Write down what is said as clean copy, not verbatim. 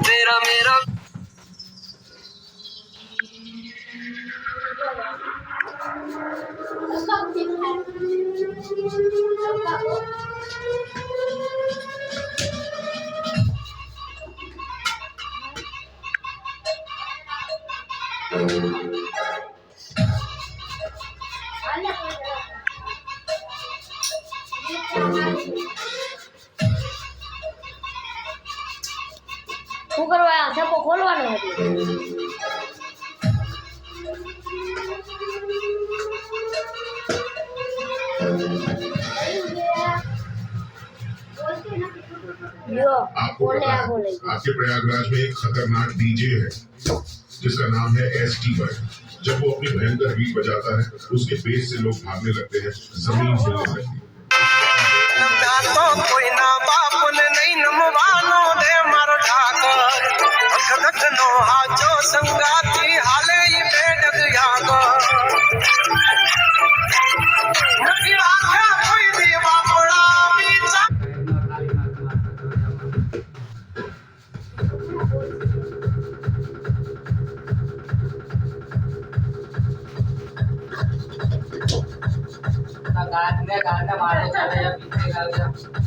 तेरा मेरा શું કરવા ધક્કો ખોલવાનો હતો आपके प्रयागराज में एक खतरनाक डीजे है जिसका नाम है ST1। जब वो अपनी भयंकर बीट बजाता है उसके बेस से लोग भागने लगते हैं, जमीन हिलने लगती है। તો કોઈના બાપને નહીં નમવાનો દે મારો ઠાકર અખતનો હાચો સંગાતી હાલે ઈ બેડગ યાગર નથી વાગ્યા કોઈ દેવા પડાવી गाने मारे चले या पीछे